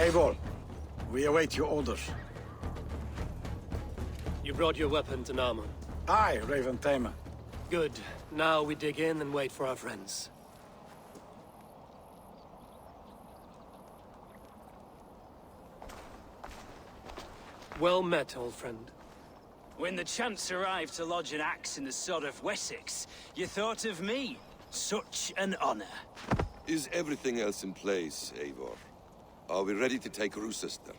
Eivor, we await your orders. You brought your weapons and armor. Aye, Raven Tamer. Good. Now we dig in and wait for our friends. Well met, old friend. When the chance arrived to lodge an axe in the sod of Wessex, you thought of me. Such an honor. Is everything else in place, Eivor? Are we ready to take Rochester?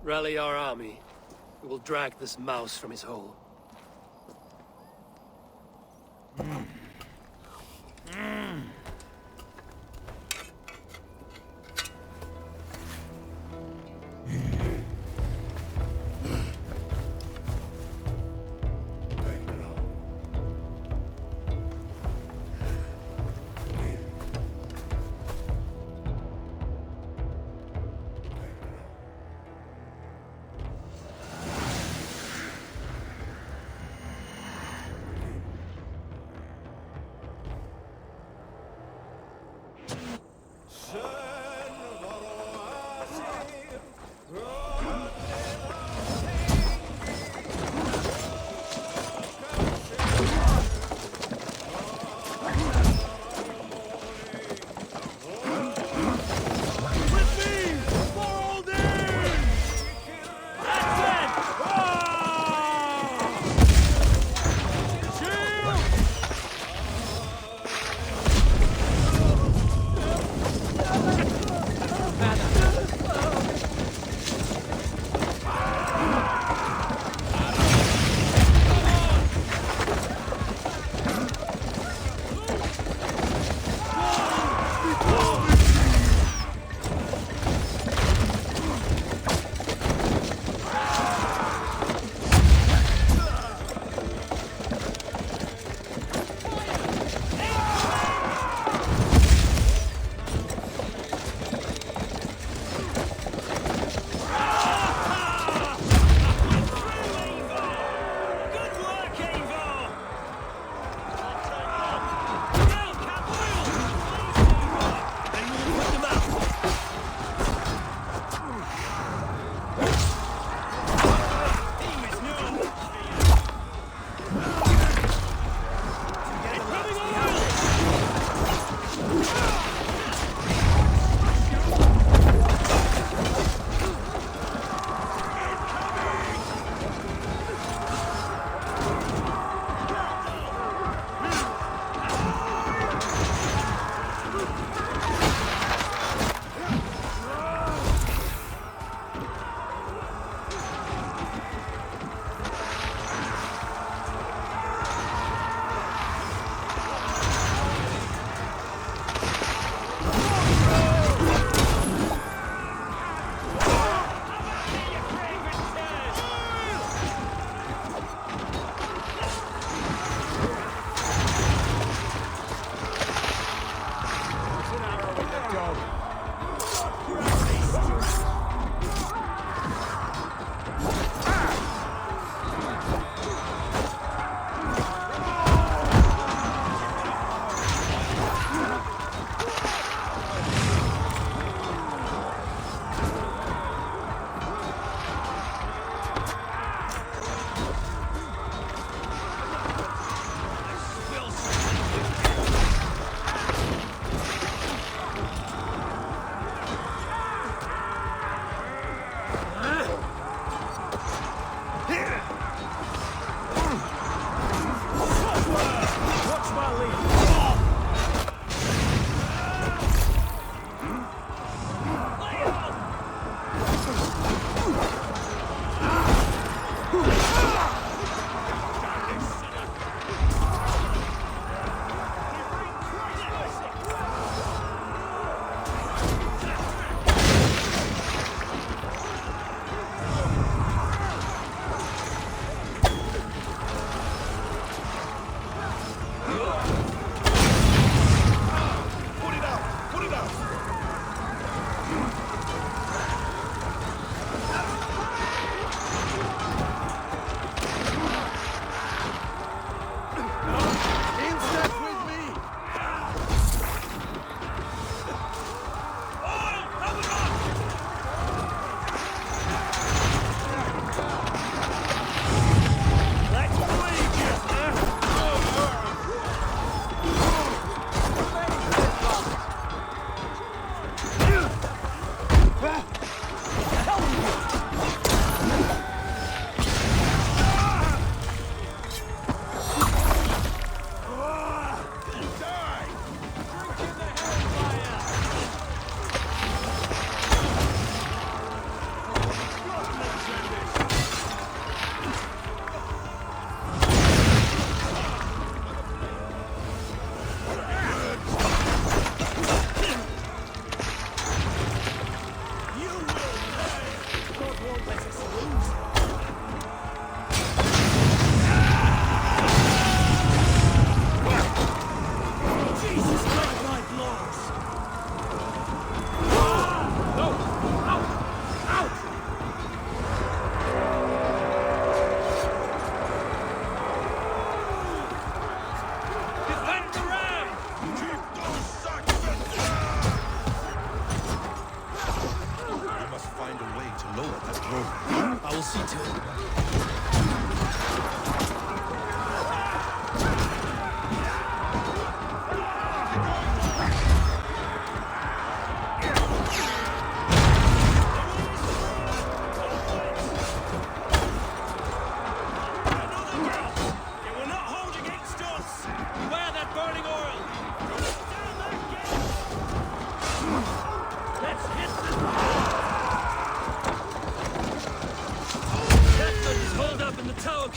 Rally our army. We will drag this mouse from his hole.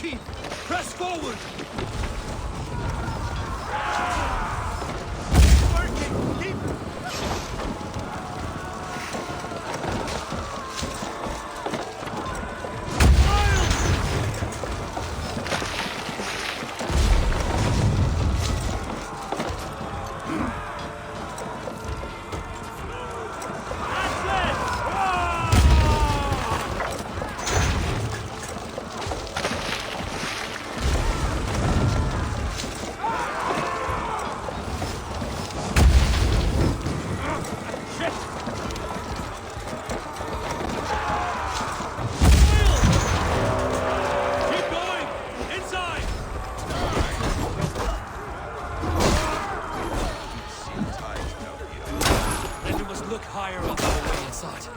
Keep! Press forward! Working! Keep! Look higher up on the way inside.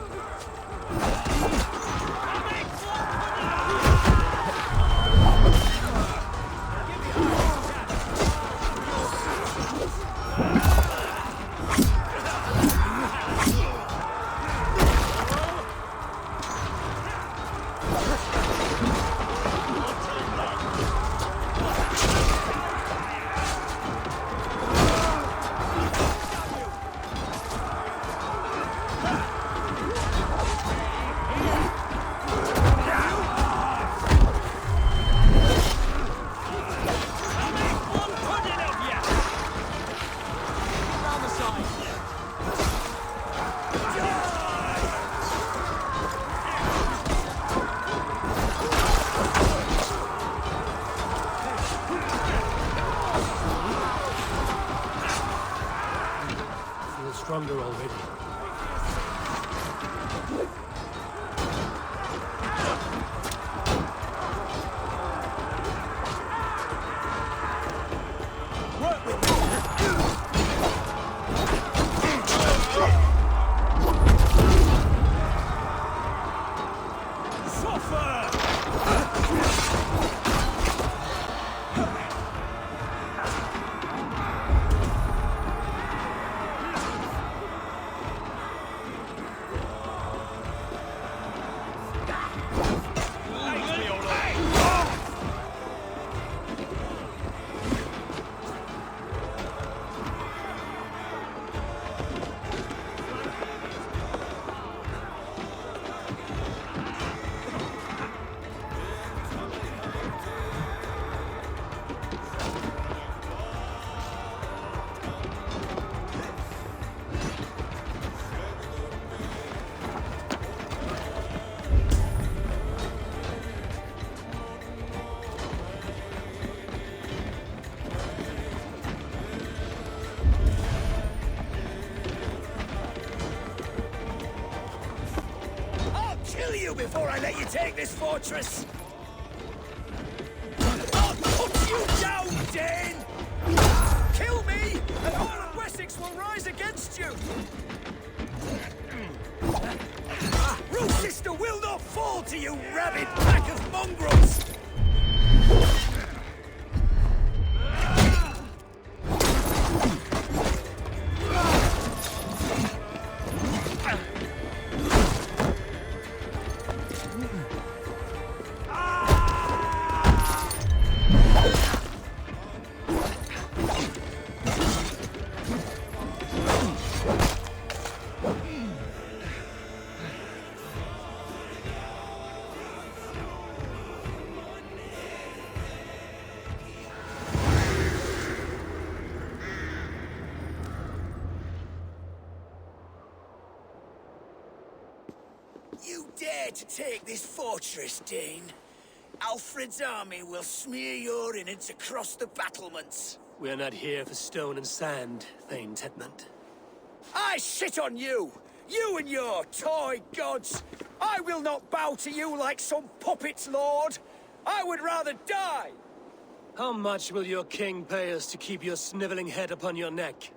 Stronger already. Before I let you take this fortress! I'll put you down, Dane! Kill me, and all of Wessex will rise against you! Rochester will not fall to you, rabid pack of mongrels! You dare to take this fortress, Dane? Alfred's army will smear your innards across the battlements. We're not here for stone and sand, Thane Tedmund. I shit on you! You and your toy gods! I will not bow to you like some puppet's lord! I would rather die! How much will your king pay us to keep your sniveling head upon your neck?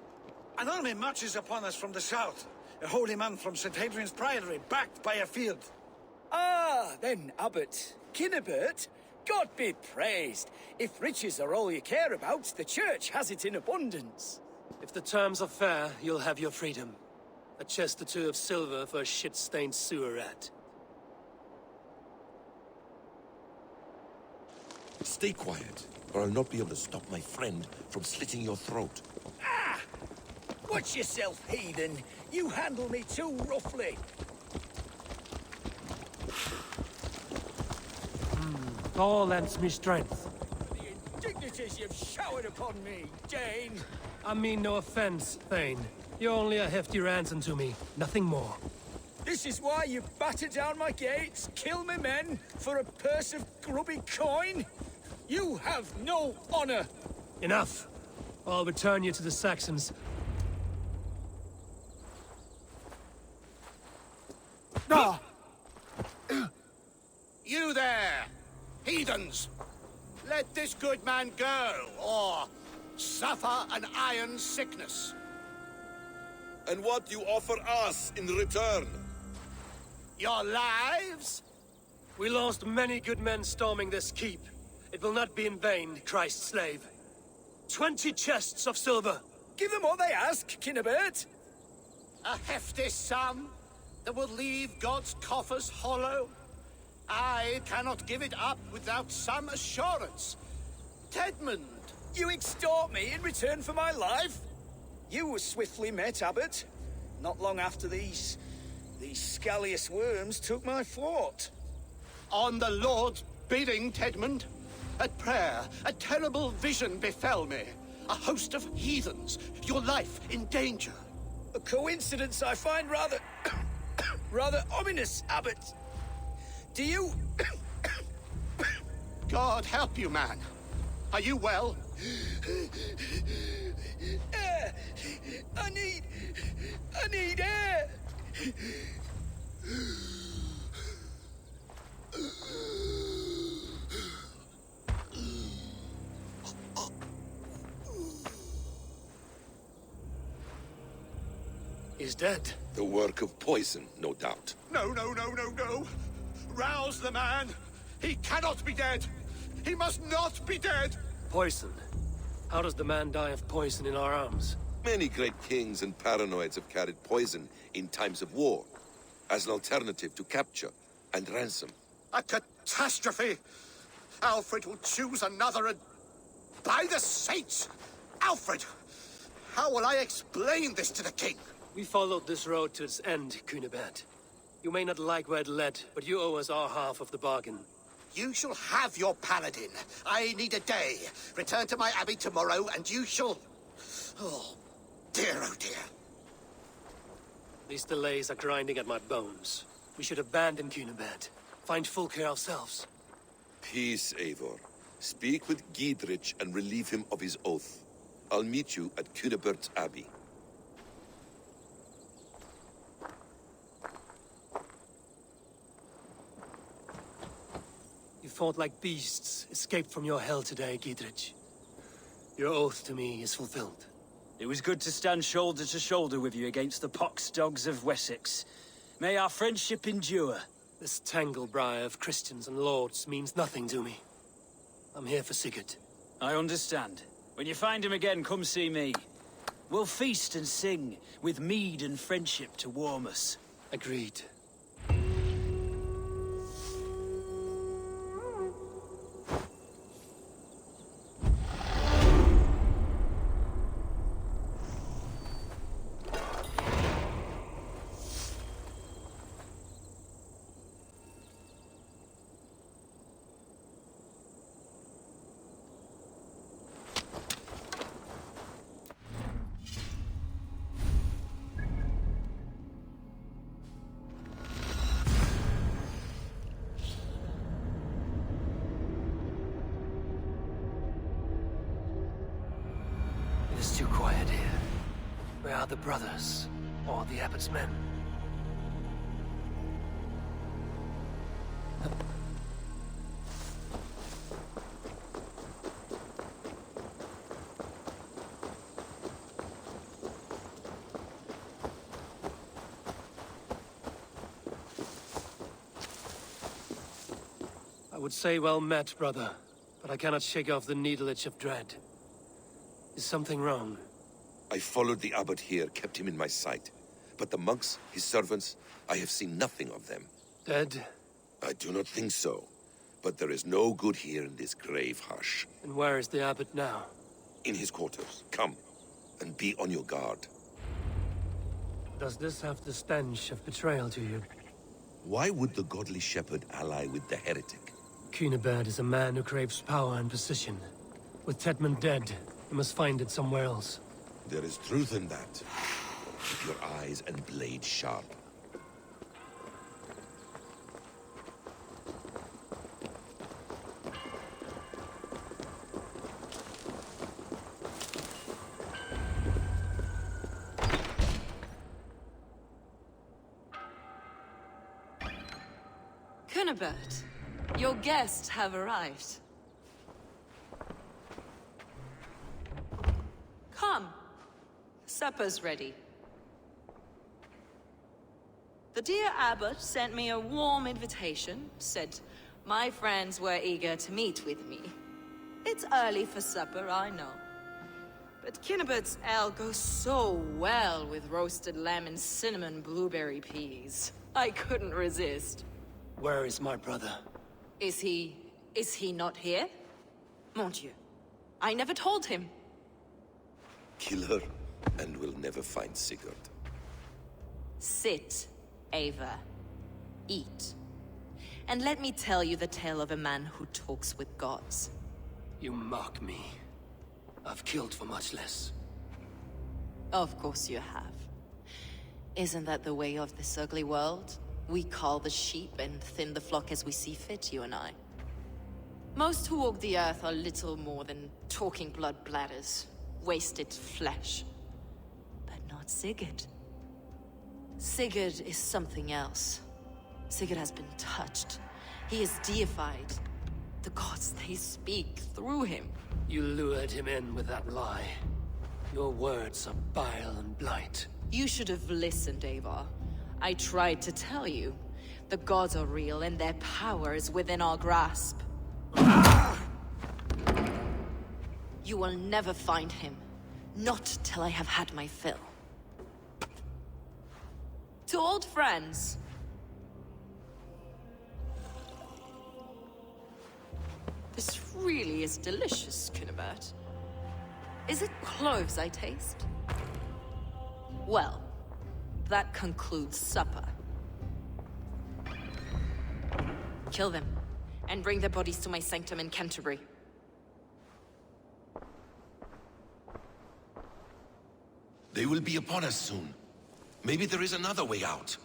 An army marches upon us from the south. A holy man from St. Hadrian's Priory, backed by a field. Ah, then, Abbot. Kinnebert, God be praised. If riches are all you care about, the church has it in abundance. If the terms are fair, you'll have your freedom. A chest or two of silver for a shit-stained sewer rat. Stay quiet, or I'll not be able to stop my friend from slitting your throat. Ah! Watch yourself, heathen. You handle me too roughly. Thor lends me strength. The indignities you've showered upon me, Dane. I mean no offense, Thane. You're only a hefty ransom to me, nothing more. This is why you batter down my gates, kill me men, for a purse of grubby coin? You have no honor! Enough! I'll return you to the Saxons. Ah! You there, heathens! Let this good man go, or suffer an iron sickness. And what you offer us in return? Your lives? We lost many good men storming this keep. It will not be in vain, Christ's slave. 20 chests of silver. Give them what they ask, Kinnebert. A hefty sum that will leave God's coffers hollow? I cannot give it up without some assurance. Tedmund! You extort me in return for my life? You were swiftly met, Abbot. Not long after these scallious worms took my fort. On the Lord's bidding, Tedmund. At prayer, a terrible vision befell me. A host of heathens, your life in danger. A coincidence I find rather... rather ominous, Abbot. Do you... God help you, man. Are you well? Air! I need air! He's dead. The work of poison, no doubt. No, no, no, no, no. Rouse the man. He cannot be dead. He must not be dead. Poison. How does the man die of poison in our arms? Many great kings and paranoids have carried poison in times of war, as an alternative to capture and ransom. A catastrophe. Alfred will choose another and... By the saints! Alfred! How will I explain this to the king? We followed this road to its end, Cunibert. You may not like where it led, but you owe us our half of the bargain. You shall have your paladin. I need a day. Return to my abbey tomorrow, and you shall... Oh, oh dear. These delays are grinding at my bones. We should abandon Cunibert. Find Fulke ourselves. Peace, Eivor. Speak with Giedrich and relieve him of his oath. I'll meet you at Cunebert's Abbey. You fought like beasts, escaped from your hell today, Giedrich. Your oath to me is fulfilled. It was good to stand shoulder to shoulder with you against the pox dogs of Wessex. May our friendship endure. This tangle-briar of Christians and lords means nothing to me. I'm here for Sigurd. I understand. When you find him again, come see me. We'll feast and sing, with mead and friendship to warm us. Agreed. It is too quiet here. Where are the brothers? Or the Abbot's men? I would say well met, brother, but I cannot shake off the needle itch of dread. Is something wrong? I followed the abbot here, kept him in my sight. But the monks, his servants, I have seen nothing of them. Dead? I do not think so. But there is no good here in this grave hush. And where is the abbot now? In his quarters. Come, and be on your guard. Does this have the stench of betrayal to you? Why would the godly shepherd ally with the heretic? Cunibert is a man who craves power and position. With Tedman dead, he must find it somewhere else. There is truth in that. Keep your eyes and blade sharp. Cunibert, your guests have arrived. Come. Supper's ready. The dear abbot sent me a warm invitation, said my friends were eager to meet with me. It's early for supper, I know. But Cunibert's ale goes so well with roasted lamb and cinnamon blueberry peas. I couldn't resist. Where is my brother? Is he not here? Mon Dieu. I never told him. Kill her, and we'll never find Sigurd. Sit, Ava. Eat. And let me tell you the tale of a man who talks with gods. You mock me. I've killed for much less. Of course you have. Isn't that the way of this ugly world? We cull the sheep and thin the flock as we see fit, you and I. Most who walk the earth are little more than talking blood bladders, wasted flesh. But not Sigurd. Sigurd is something else. Sigurd has been touched. He is deified. The gods, they speak through him. You lured him in with that lie. Your words are bile and blight. You should have listened, Ava. I tried to tell you. The gods are real and their power is within our grasp. You will never find him. Not till I have had my fill. To old friends. This really is delicious, Cunibert. Is it cloves I taste? Well, that concludes supper. Kill them, and bring their bodies to my sanctum in Canterbury. They will be upon us soon. Maybe there is another way out.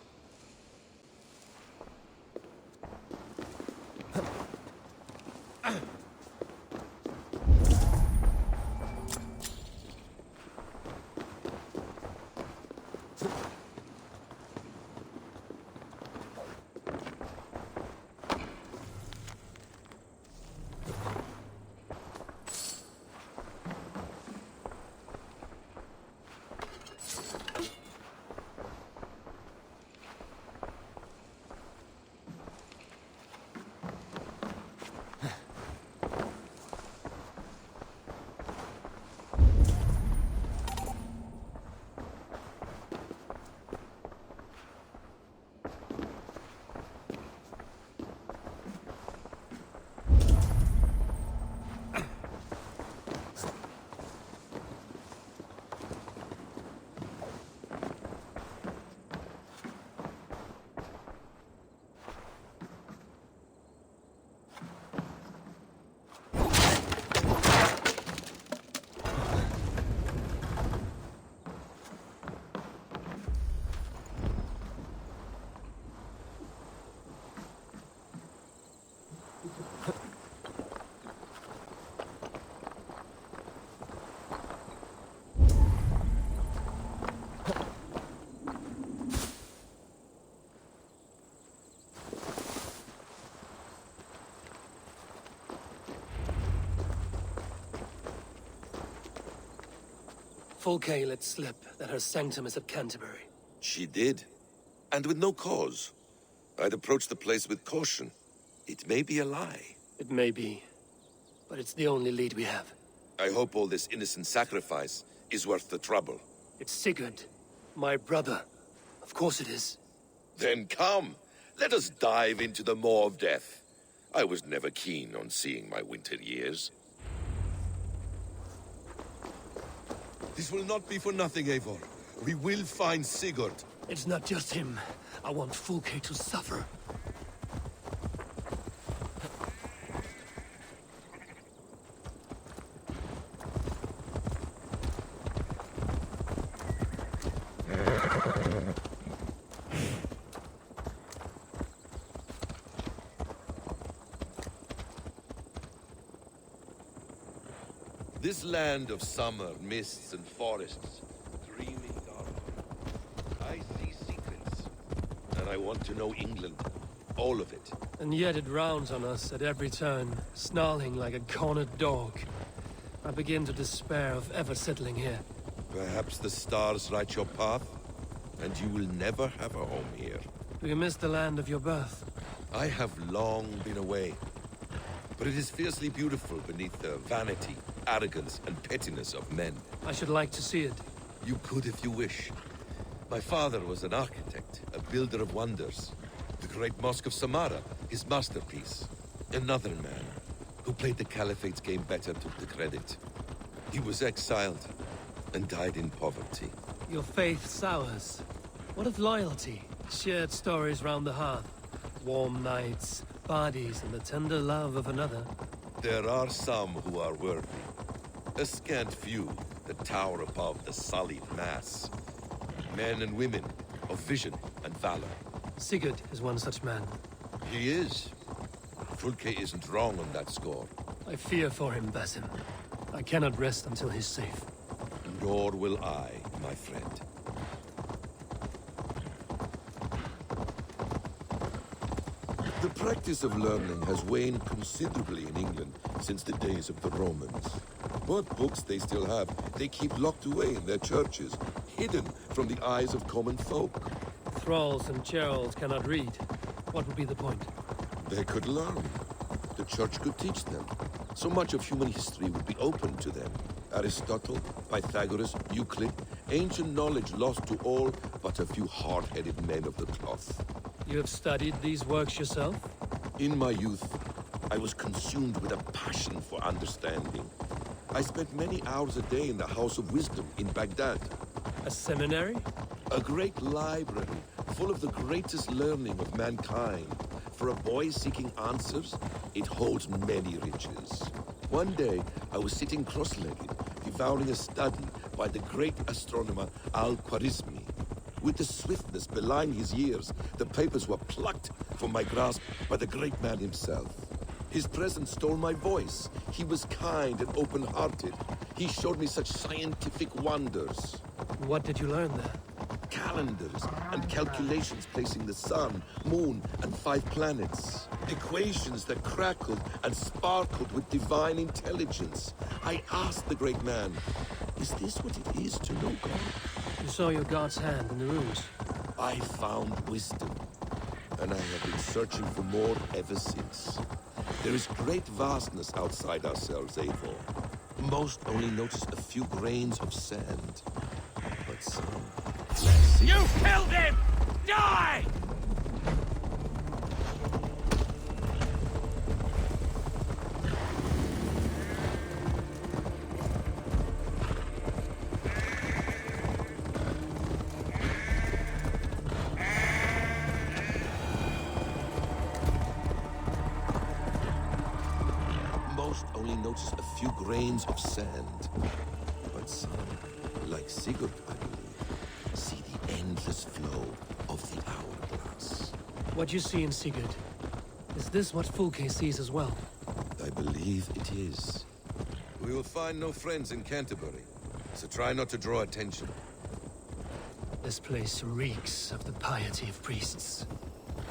Fulke let slip that her sanctum is at Canterbury. She did. And with no cause. I'd approach the place with caution. It may be a lie. It may be, but it's the only lead we have. I hope all this innocent sacrifice is worth the trouble. It's Sigurd, my brother. Of course it is. Then come! Let us dive into the maw of death. I was never keen on seeing my winter years. This will not be for nothing, Eivor. We will find Sigurd. It's not just him. I want Fulke to suffer. This land of summer, mists and forests, dreaming dark. I see secrets, and I want to know England, all of it. And yet it rounds on us at every turn, snarling like a cornered dog. I begin to despair of ever settling here. Perhaps the stars write your path, and you will never have a home here. Do you miss the land of your birth? I have long been away, but it is fiercely beautiful beneath the vanity, arrogance, and pettiness of men. I should like to see it. You could if you wish. My father was an architect, a builder of wonders. The great Mosque of Samarra, his masterpiece. Another man, who played the Caliphate's game better, took the credit. He was exiled, and died in poverty. Your faith sours. What of loyalty? Shared stories round the hearth. Warm nights, parties, and the tender love of another. There are some who are worthy. A scant few that tower above the sullied mass. Men and women of vision and valor. Sigurd is one such man. He is. Fulke isn't wrong on that score. I fear for him, Basim. I cannot rest until he's safe. Nor will I, my friend. The practice of learning has waned considerably in England since the days of the Romans. What books they still have, they keep locked away in their churches, hidden from the eyes of common folk. Thralls and churls cannot read. What would be the point? They could learn. The church could teach them. So much of human history would be open to them. Aristotle, Pythagoras, Euclid, ancient knowledge lost to all but a few hard-headed men of the cloth. You have studied these works yourself? In my youth, I was consumed with a passion for understanding. I spent many hours a day in the House of Wisdom in Baghdad. A seminary? A great library full of the greatest learning of mankind. For a boy seeking answers, it holds many riches. One day, I was sitting cross-legged, devouring a study by the great astronomer Al-Khwarizmi. With the swiftness belying his years, the papers were plucked from my grasp by the great man himself. His presence stole my voice. He was kind and open-hearted. He showed me such scientific wonders. What did you learn there? Calendars and calculations placing the sun, moon, and 5 planets. Equations that crackled and sparkled with divine intelligence. I asked the great man, is this what it is to know God? You saw your god's hand in the runes. I found wisdom, and I have been searching for more ever since. There is great vastness outside ourselves, Eivor. Most only notice a few grains of sand, but some... You killed him! Die! Most only notice a few grains of sand, but some, like Sigurd, I believe, see the endless flow of the hourglass. What you see in Sigurd, is this what Fulke sees as well? I believe it is. We will find no friends in Canterbury, so try not to draw attention. This place reeks of the piety of priests.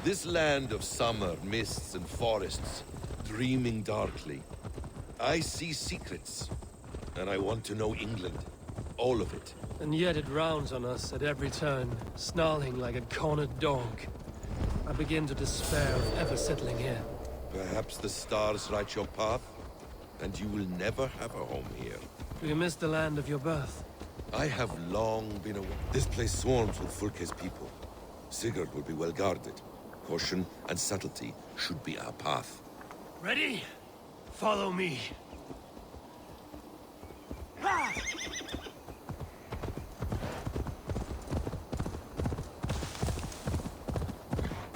This land of summer, mists and forests, dreaming darkly. I see secrets, and I want to know England. All of it. And yet it rounds on us at every turn, snarling like a cornered dog. I begin to despair of ever settling here. Perhaps the stars write your path, and you will never have a home here. Do you miss the land of your birth? I have long been away. This place swarms with Fulke's people. Sigurd will be well guarded. Caution and subtlety should be our path. Ready? Follow me.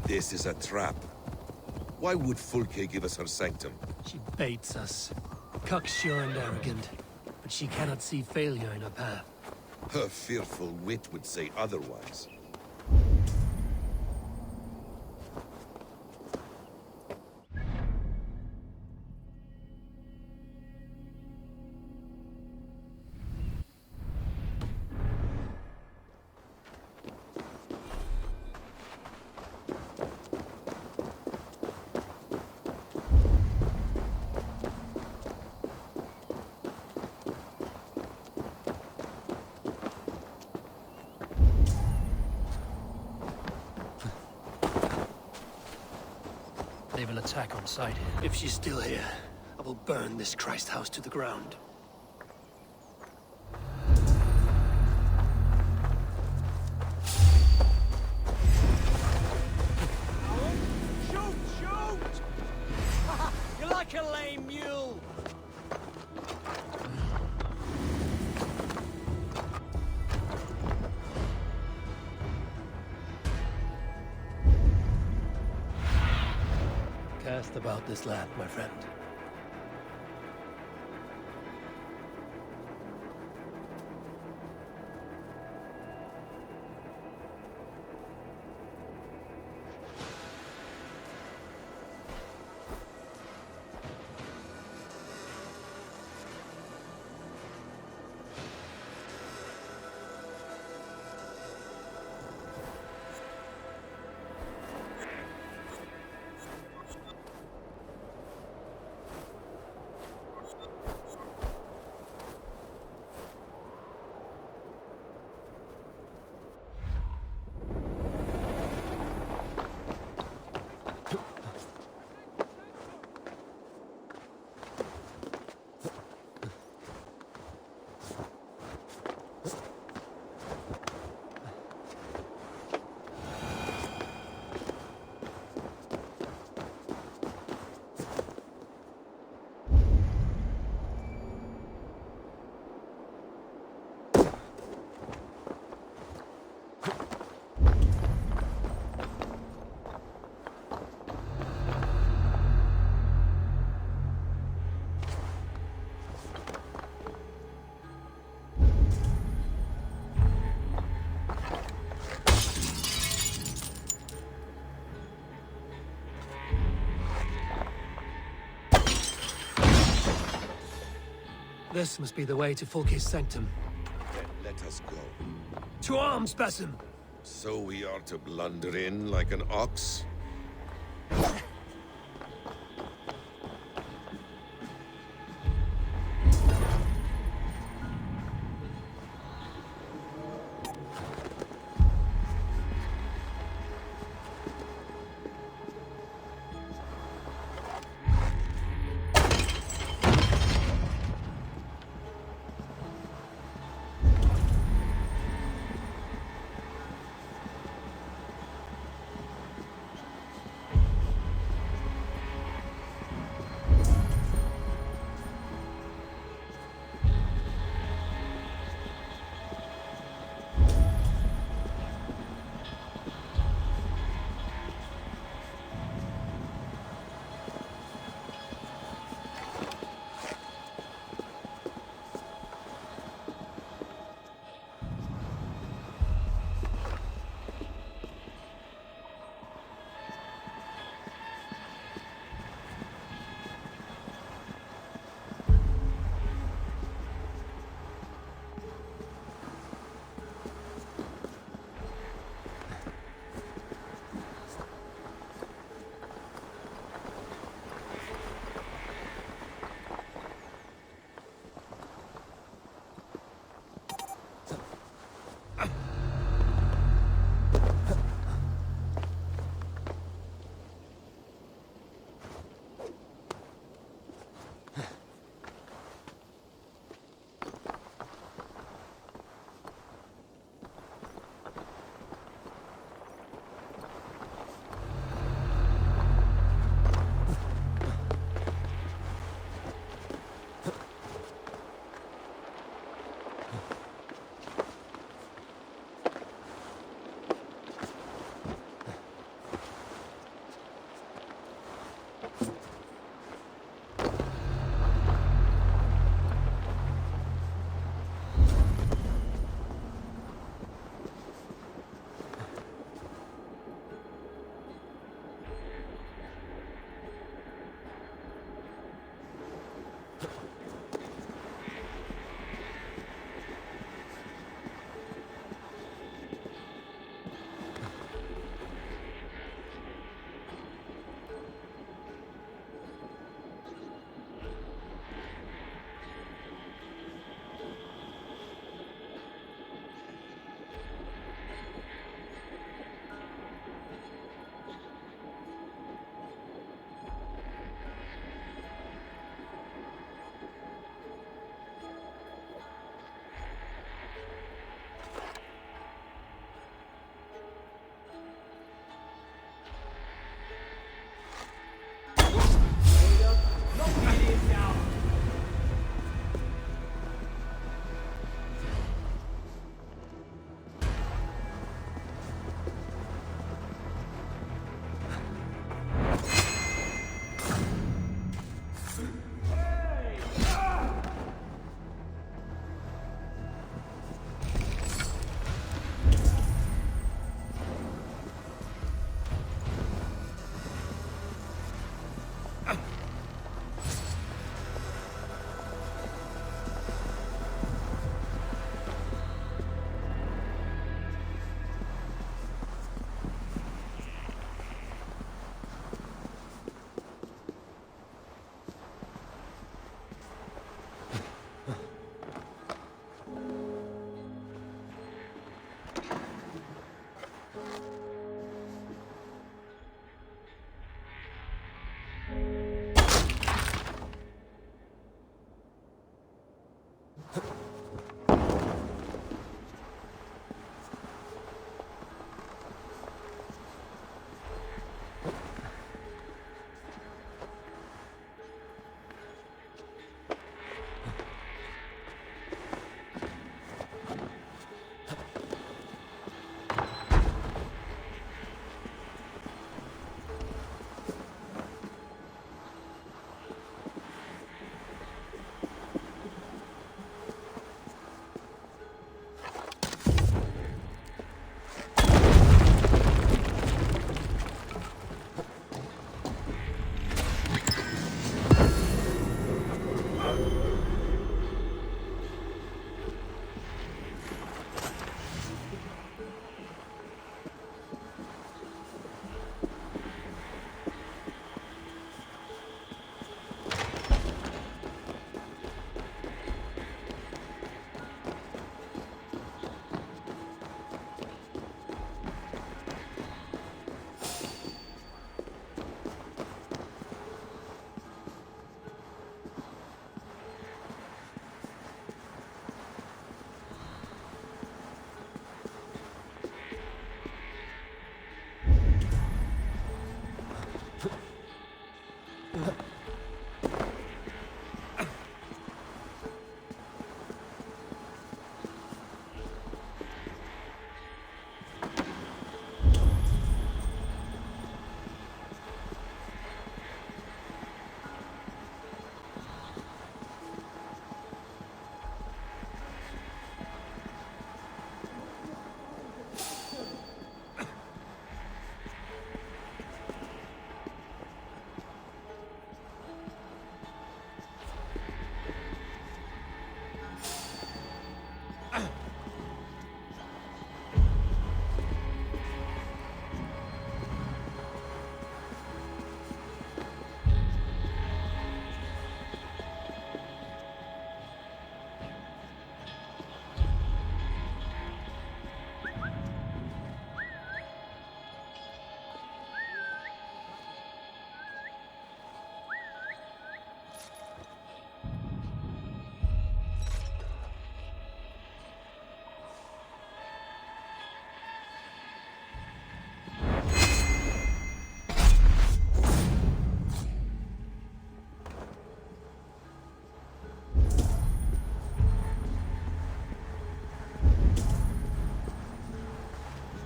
This is a trap. Why would Fulke give us her sanctum? She baits us. Cocksure and arrogant. But she cannot see failure in her path. Her fearful wit would say otherwise. They will attack on sight. If she's still here, I will burn this Christ house to the ground. Shoot! Shoot! You're like a lame mule. Cast about this land, my friend. This must be the way to Fulke's sanctum. Then let us go. To arms, Basim! So we are to blunder in like an ox?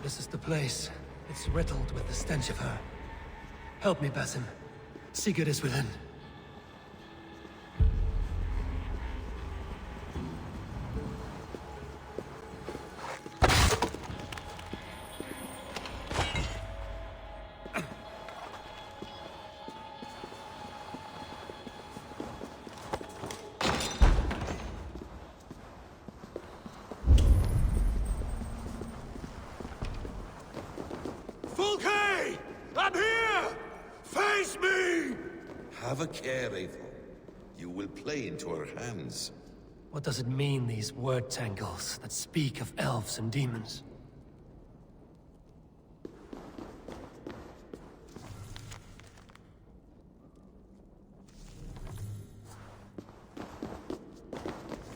This is the place. It's riddled with the stench of her. Help me, Basim. Sigurd is within. Fulke! I'm here! Face me! Have a care, Eivor. You will play into her hands. What does it mean, these word tangles that speak of elves and demons?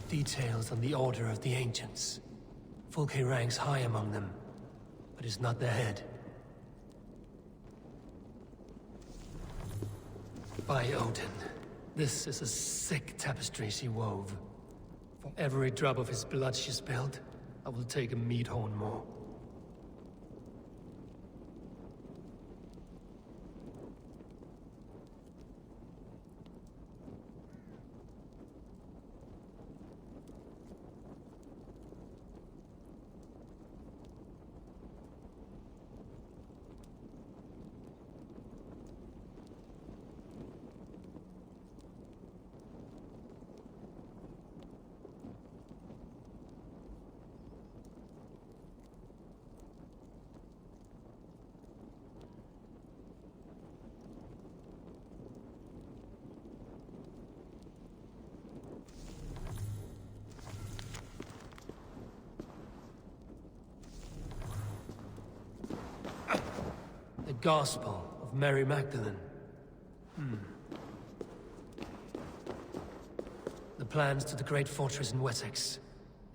Details on the Order of the Ancients. Fulke ranks high among them, but is not their head. By Odin, this is a sick tapestry she wove. For every drop of his blood she spilled, I will take a meat horn more. The Gospel of Mary Magdalene. The plans to the great fortress in Wessex.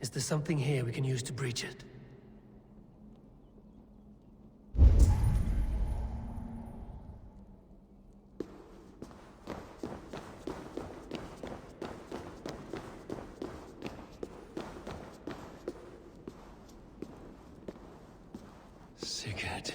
Is there something here we can use to breach it? Sigurd.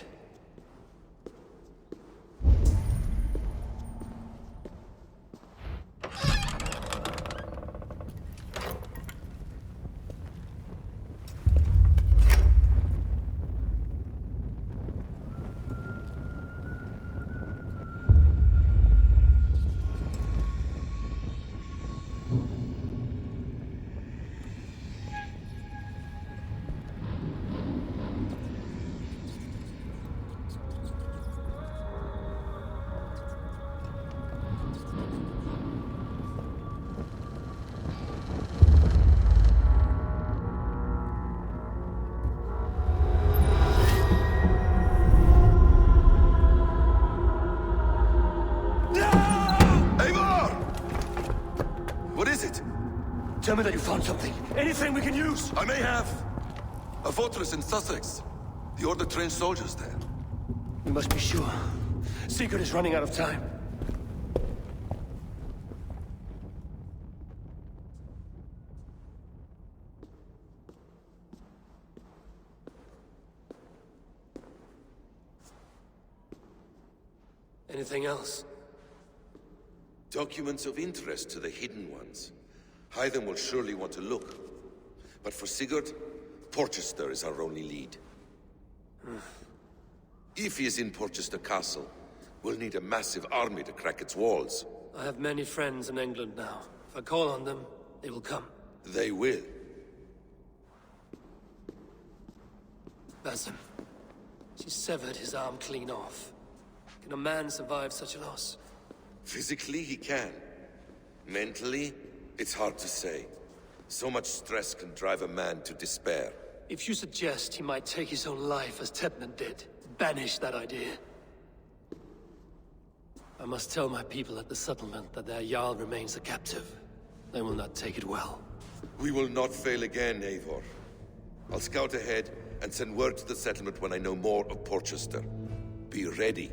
it? Tell me that you found something. Anything we can use! I may have. A fortress in Sussex. The Order trained soldiers there. We must be sure. Sigurd is running out of time. Anything else? Documents of interest to the Hidden Ones. Hythen will surely want to look. But for Sigurd, Porchester is our only lead. If he is in Porchester Castle, we'll need a massive army to crack its walls. I have many friends in England now. If I call on them, they will come. They will. Basim. She severed his arm clean off. Can a man survive such a loss? Physically, he can. Mentally, it's hard to say. So much stress can drive a man to despair. If you suggest he might take his own life as Tepman did, banish that idea. I must tell my people at the settlement that their Jarl remains a captive. They will not take it well. We will not fail again, Eivor. I'll scout ahead and send word to the settlement when I know more of Porchester. Be ready.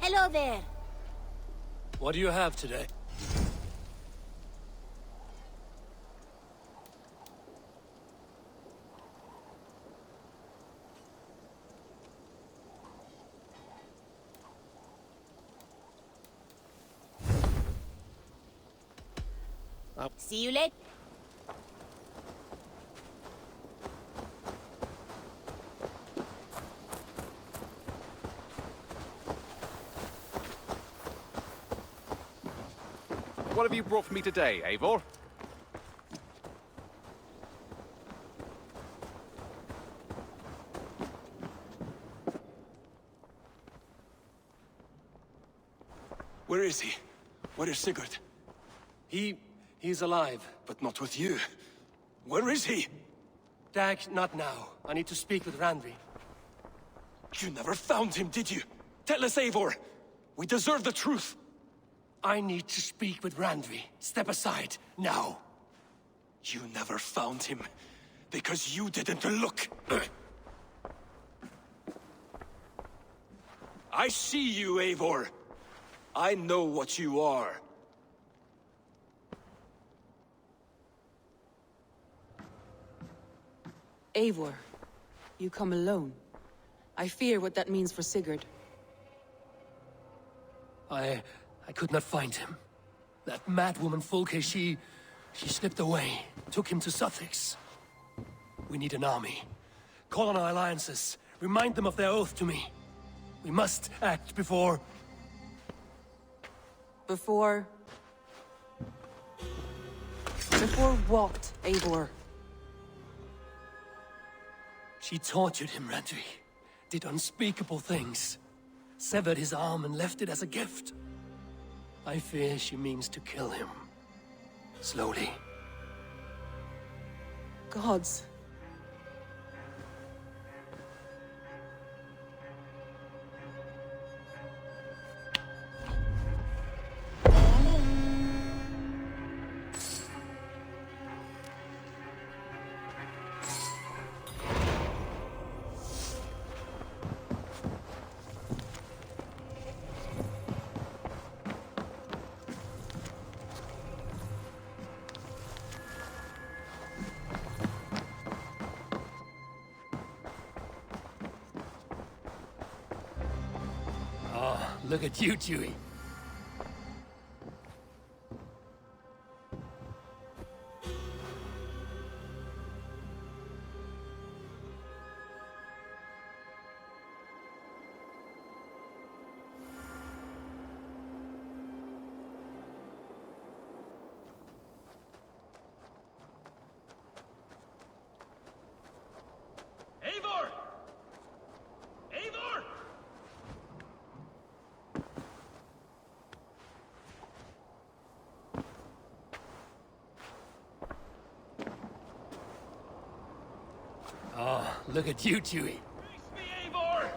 Hello there. What do you have today? See you later. What have you brought for me today, Eivor? Where is he? Where is Sigurd? He's alive. But not with you. Where is he? Dag, not now. I need to speak with Randvi. You never found him, did you? Tell us, Eivor! We deserve the truth. I need to speak with Randvi. Step aside, now. You never found him, because you didn't look. I see you, Eivor. I know what you are. Eivor, you come alone. I fear what that means for Sigurd. I could not find him. That madwoman Folke, she slipped away, took him to Sussex. We need an army. Call on our alliances. Remind them of their oath to me. We must act before... Before what, Eivor? She tortured him, Randvi. Did unspeakable things. Severed his arm and left it as a gift. I fear she means to kill him. Slowly. Gods. Look at you, Dewey. Eivor! Eivor! Look at you, Dewey. Face me, Eivor!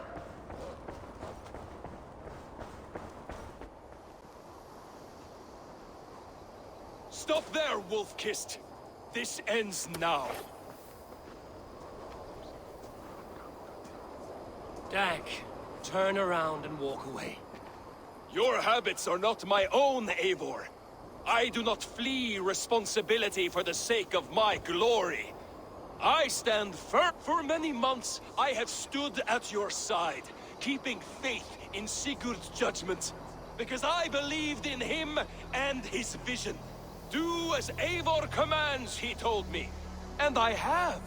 Stop there, Wolf-Kissed! This ends now. Dag, turn around and walk away. Your habits are not my own, Eivor. I do not flee responsibility for the sake of my glory. I stand firm. For many months, I have stood at your side, keeping faith in Sigurd's judgment, because I believed in him and his vision. Do as Eivor commands, he told me. And I have.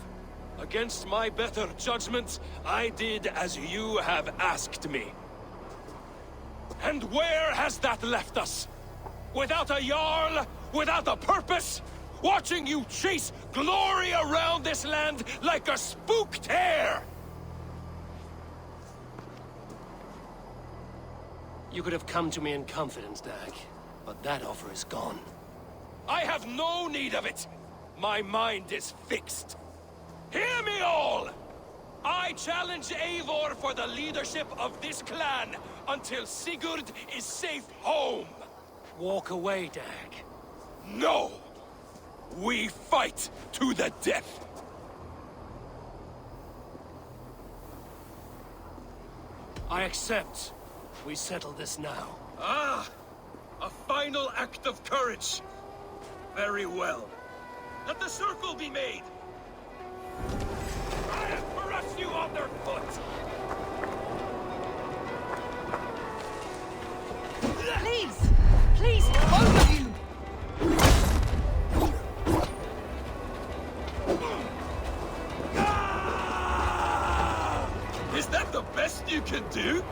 Against my better judgment, I did as you have asked me. And where has that left us? Without a Jarl? Without a purpose? Watching you chase glory around this land like a spooked hare! You could have come to me in confidence, Dag, but that offer is gone. I have no need of it! My mind is fixed. Hear me all! I challenge Eivor for the leadership of this clan until Sigurd is safe home! Walk away, Dag. No! We fight to the death! I accept. We settle this now. Ah! A final act of courage! Very well. Let the circle be made! I have crushed you underfoot! Please! Please, both of you! Is that the best you can do?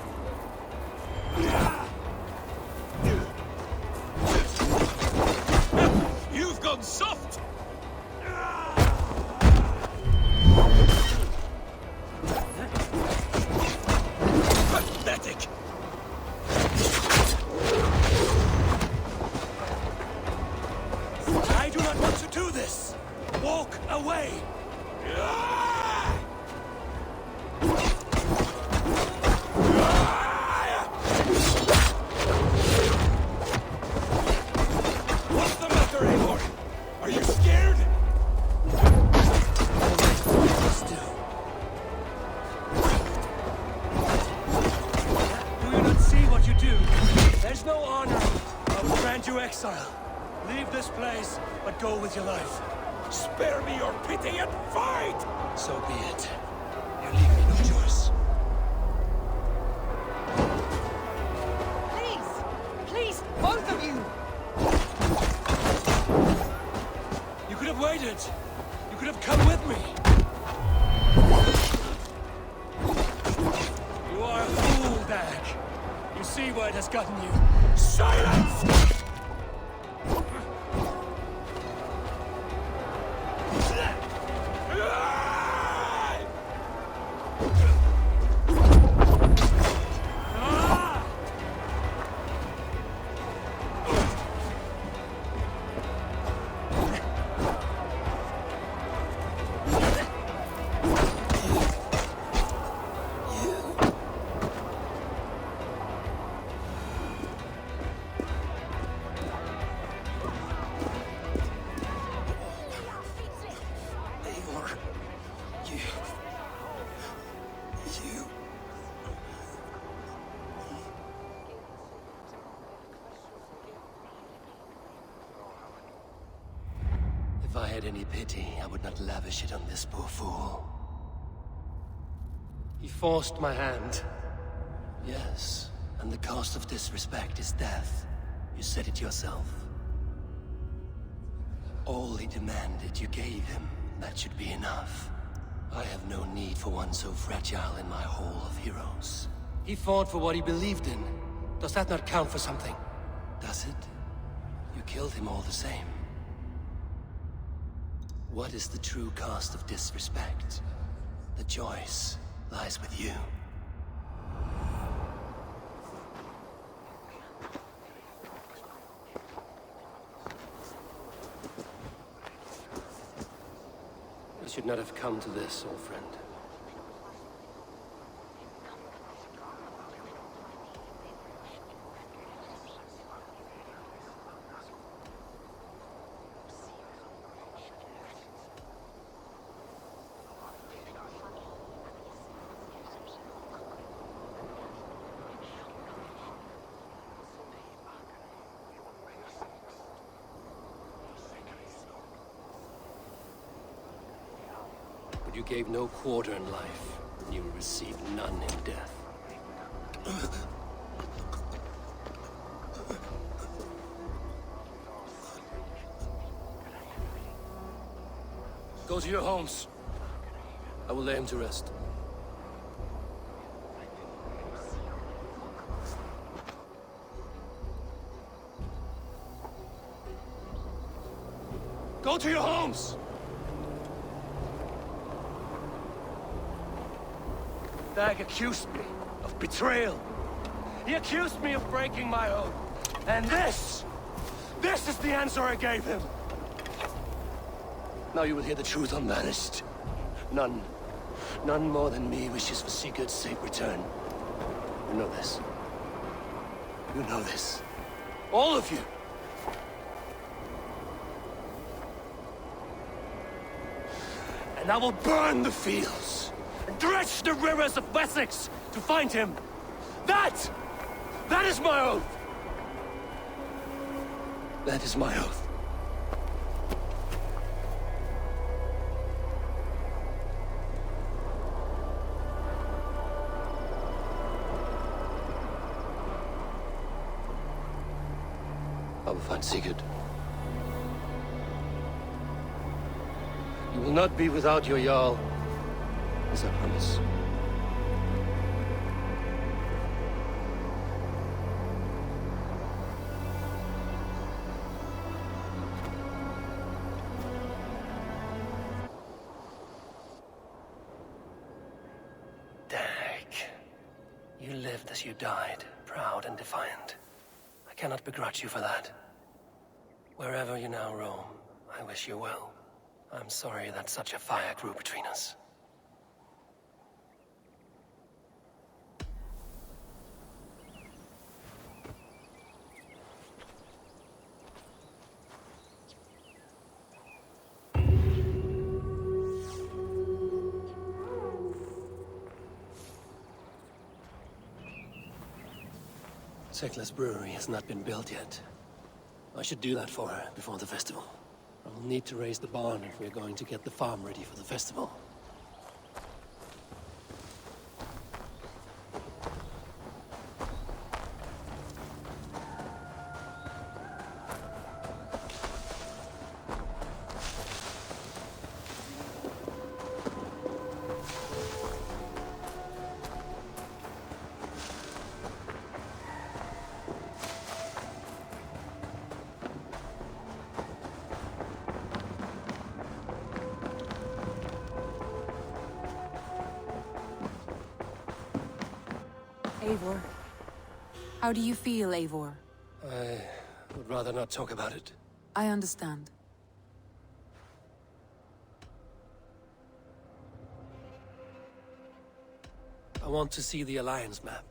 You've gone soft! Pathetic! I do not want to do this! Walk away! There's no honor. I will grant you exile. Leave this place, but go with your life. Spare me your pity and fight! So be it. You leave me no choice. Please! Please, both of you! You could have waited. You could have come with me. You are a fool, Dag. You see where it has gotten you. Silence! If I had any pity, I would not lavish it on this poor fool. He forced my hand. Yes, and the cost of disrespect is death. You said it yourself. All he demanded, you gave him. That should be enough. I have no need for one so fragile in my hall of heroes. He fought for what he believed in. Does that not count for something? Does it? You killed him all the same. What is the true cost of disrespect? The choice lies with you. We should not have come to this, old friend. But you gave no quarter in life, and you will receive none in death. Go to your homes. I will lay him to rest. Go to your homes! Dag accused me of betrayal. He accused me of breaking my oath. And this is the answer I gave him. Now you will hear the truth unvanished. None more than me wishes for Sigurd's safe return. You know this. You know this. All of you. And I will burn the fields. Dredge the rivers of Wessex to find him. That is my oath. That is my oath. I will find Sigurd. You will not be without your Jarl. As I promise. Dag, you lived as you died, proud and defiant. I cannot begrudge you for that. Wherever you now roam, I wish you well. I'm sorry that such a fire grew between us. Tekla's brewery has not been built yet. I should do that for her before the festival. I will need to raise the barn if we're going to get the farm ready for the festival. Eivor. How do you feel, Eivor? I would rather not talk about it. I understand. I want to see the Alliance map.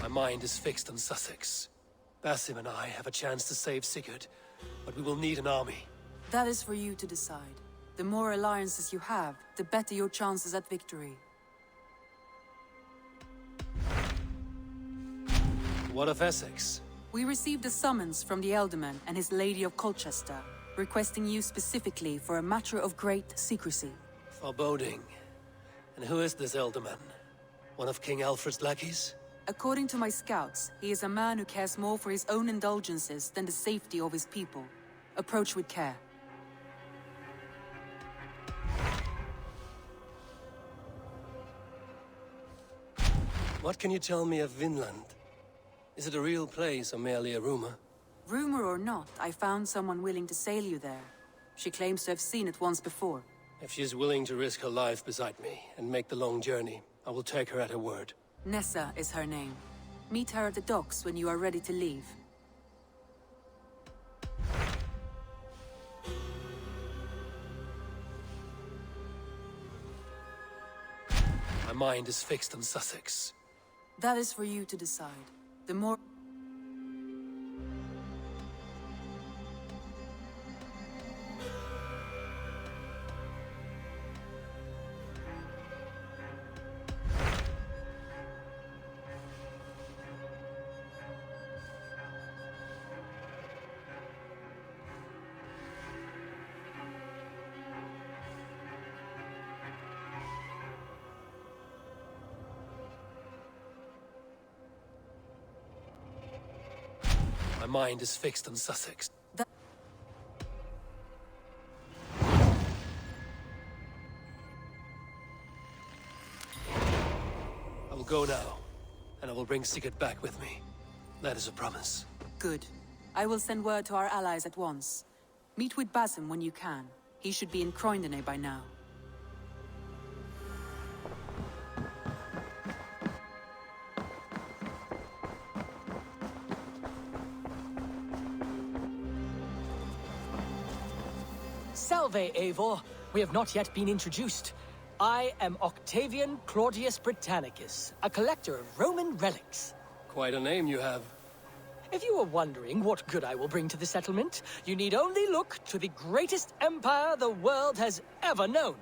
My mind is fixed on Sussex. Basim and I have a chance to save Sigurd, but we will need an army. That is for you to decide. The more alliances you have, the better your chances at victory. What of Essex? We received a summons from the Elderman and his Lady of Colchester, requesting you specifically for a matter of great secrecy. Foreboding. And who is this Elderman? One of King Alfred's lackeys? According to my scouts, he is a man who cares more for his own indulgences than the safety of his people. Approach with care. What can you tell me of Vinland? Is it a real place or merely a rumor? Rumor or not, I found someone willing to sail you there. She claims to have seen it once before. If she is willing to risk her life beside me and make the long journey, I will take her at her word. Nessa is her name. Meet her at the docks when you are ready to leave. My mind is fixed on Sussex. That is for you to decide. The more... My mind is fixed on Sussex. I will go now, and I will bring Sigurd back with me. That is a promise. Good. I will send word to our allies at once. Meet with Basim when you can. He should be in Croydon by now. Salve, Eivor. We have not yet been introduced. I am Octavian Claudius Britannicus, a collector of Roman relics. Quite a name you have. If you are wondering what good I will bring to the settlement, you need only look to the greatest empire the world has ever known.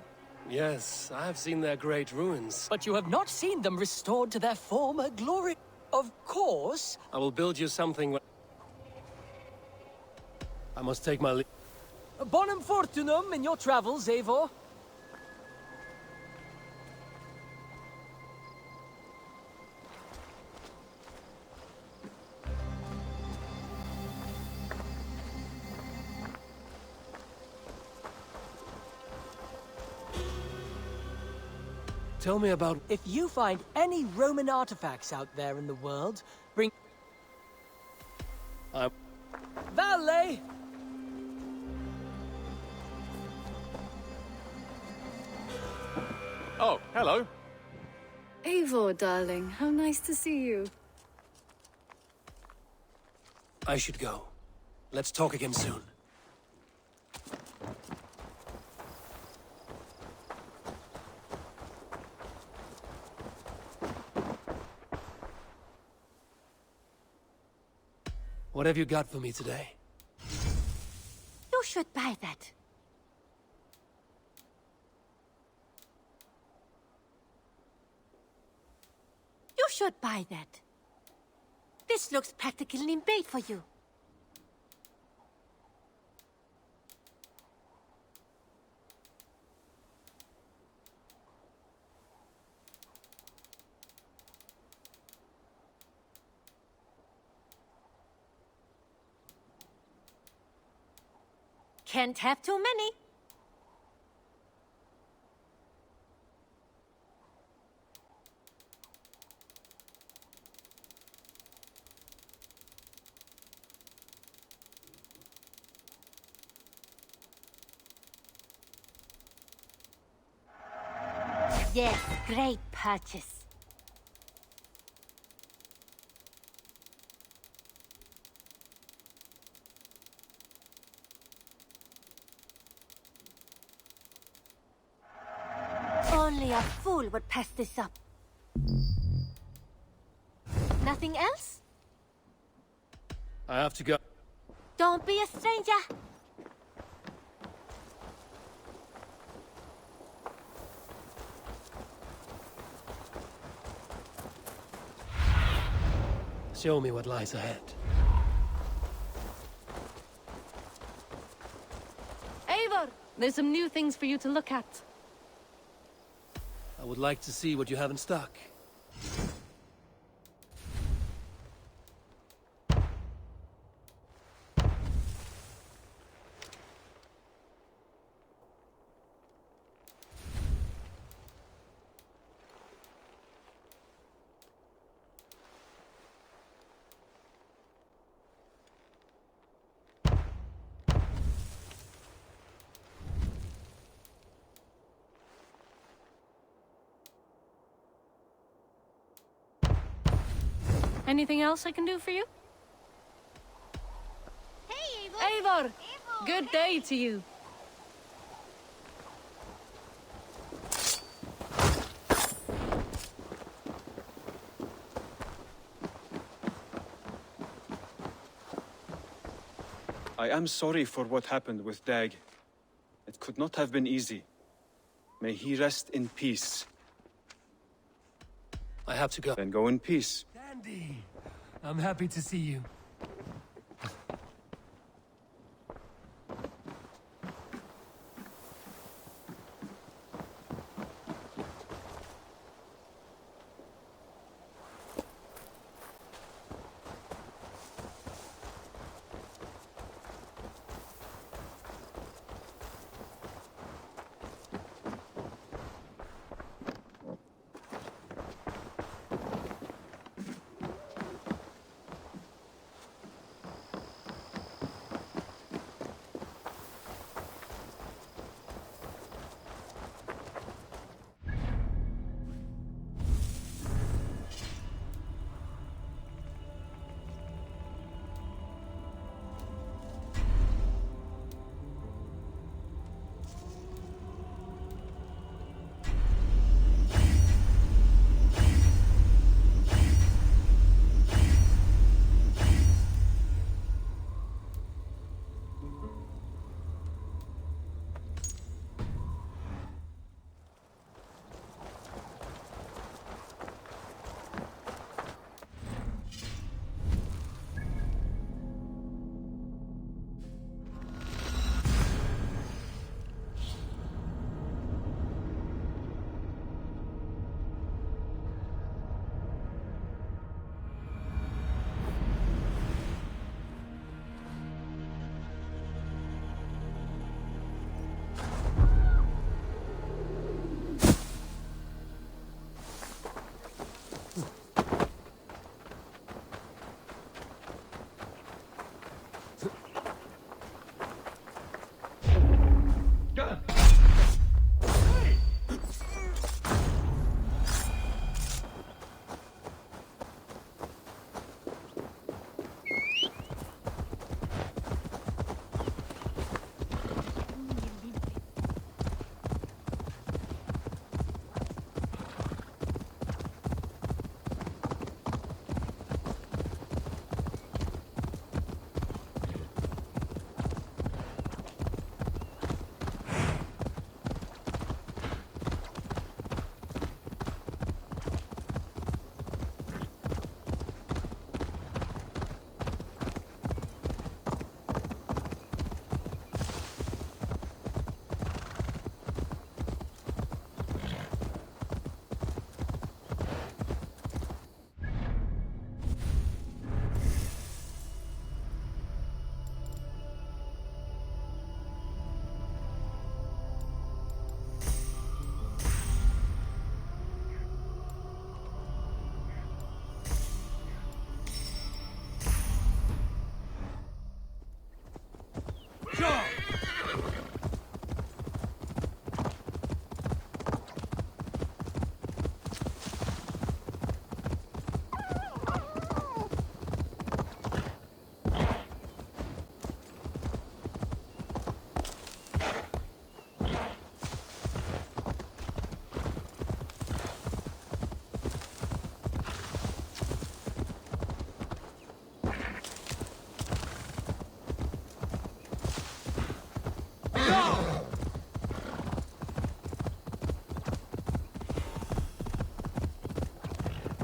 Yes, I have seen their great ruins. But you have not seen them restored to their former glory. Of course. I will build you something. I must take my leave. Bonum fortunum in your travels, Eivor. Tell me about... If you find any Roman artifacts out there in the world, bring... Valet! Oh, hello. Eivor, darling, how nice to see you. I should go. Let's talk again soon. What have you got for me today? You should buy that. You should buy that. This looks practically made for you. Can't have too many. Yes, great purchase. Only a fool would pass this up. Nothing else? I have to go. Don't be a stranger. Show me what lies ahead. Eivor, there's some new things for you to look at. I would like to see what you have in stock. Anything else I can do for you? Hey, Eivor! Good day to you. I am sorry for what happened with Dag. It could not have been easy. May he rest in peace. I have to go. Then go in peace. Dandy! I'm happy to see you.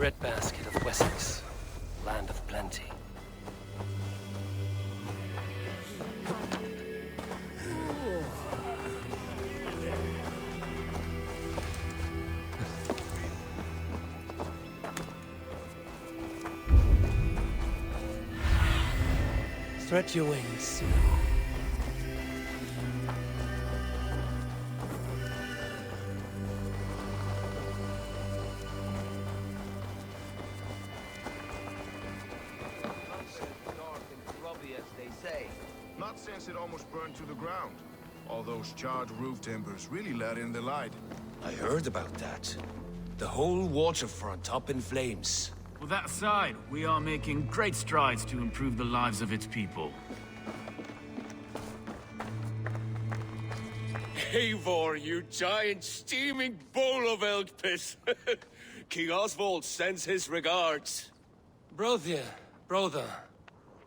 breadbasket of Wessex, land of plenty. Spread your wings. Not since it almost burned to the ground. All those charred roof timbers really let in the light. I heard about that. The whole waterfront up in flames. Well, that aside, we are making great strides to improve the lives of its people. Eivor, you giant steaming bowl of elk piss. King Oswald sends his regards. Brother,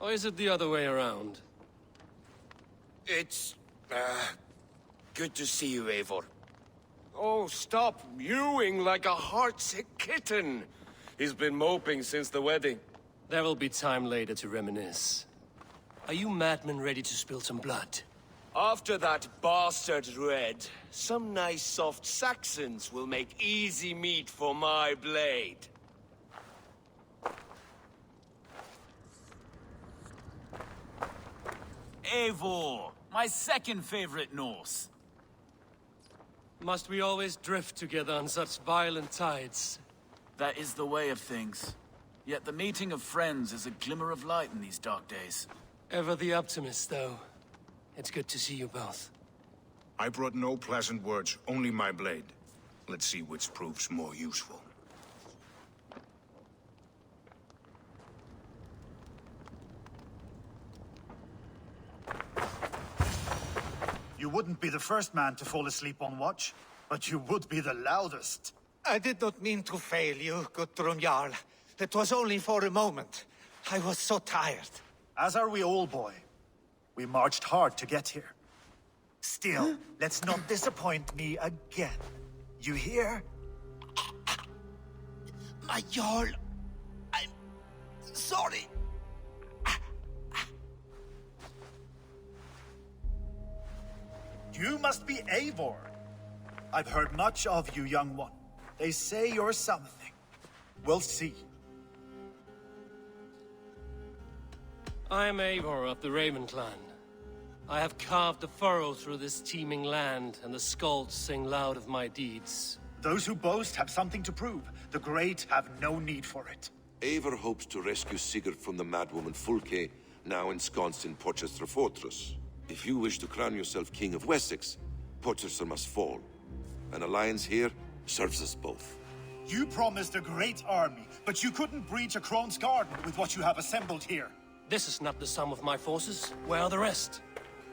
or is it the other way around? It's, good to see you, Eivor. Oh, stop mewing like a heartsick kitten. He's been moping since the wedding. There will be time later to reminisce. Are you madmen ready to spill some blood? After that bastard Red, some nice soft Saxons will make easy meat for my blade. Eivor, my second favorite Norse. Must we always drift together on such violent tides? That is the way of things. Yet the meeting of friends is a glimmer of light in these dark days. Ever the optimist, though. It's good to see you both. I brought no pleasant words, only my blade. Let's see which proves more useful. You wouldn't be the first man to fall asleep on watch, but you would be the loudest. I did not mean to fail you, Guthrum Jarl. It was only for a moment. I was so tired. As are we all, boy. We marched hard to get here. Still, let's not disappoint me again. You hear? My Jarl, I'm sorry. You must be Eivor. I've heard much of you, young one. They say you're something. We'll see. I am Eivor of the Raven clan. I have carved a furrow through this teeming land, and the skalds sing loud of my deeds. Those who boast have something to prove. The great have no need for it. Eivor hopes to rescue Sigurd from the madwoman Fulke, now ensconced in Porchester Fortress. If you wish to crown yourself King of Wessex, Porchester must fall. An alliance here serves us both. You promised a great army, but you couldn't breach a Krone's garden with what you have assembled here. This is not the sum of my forces. Where are the rest?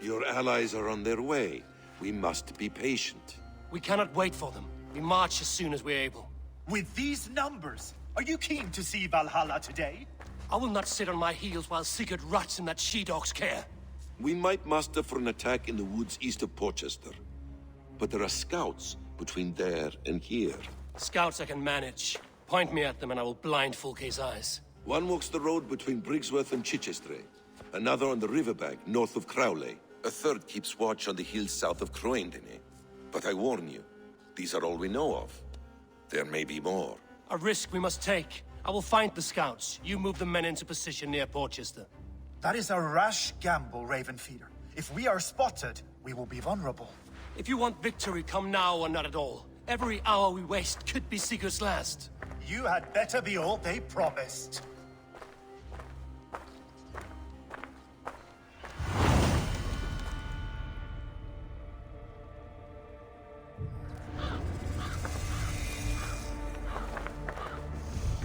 Your allies are on their way. We must be patient. We cannot wait for them. We march as soon as we're able. With these numbers, are you keen to see Valhalla today? I will not sit on my heels while Sigurd rots in that she-dog's care. We might muster for an attack in the woods east of Porchester. But there are scouts between there and here. Scouts I can manage. Point me at them and I will blind Fulke's eyes. One walks the road between Briggsworth and Chichester. Another on the riverbank north of Crowley. A third keeps watch on the hills south of Croendene. But I warn you, these are all we know of. There may be more. A risk we must take. I will find the scouts. You move the men into position near Porchester. That is a rash gamble, Ravenfeeder. If we are spotted, we will be vulnerable. If you want victory, come now or not at all. Every hour we waste could be Sigurd's last. You had better be all they promised.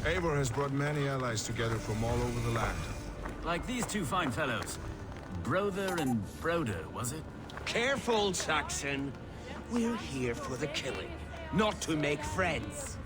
Eivor has brought many allies together from all over the land. Like these two fine fellows. Brother and Broder, was it? Careful, Saxon. We're here for the killing, not to make friends.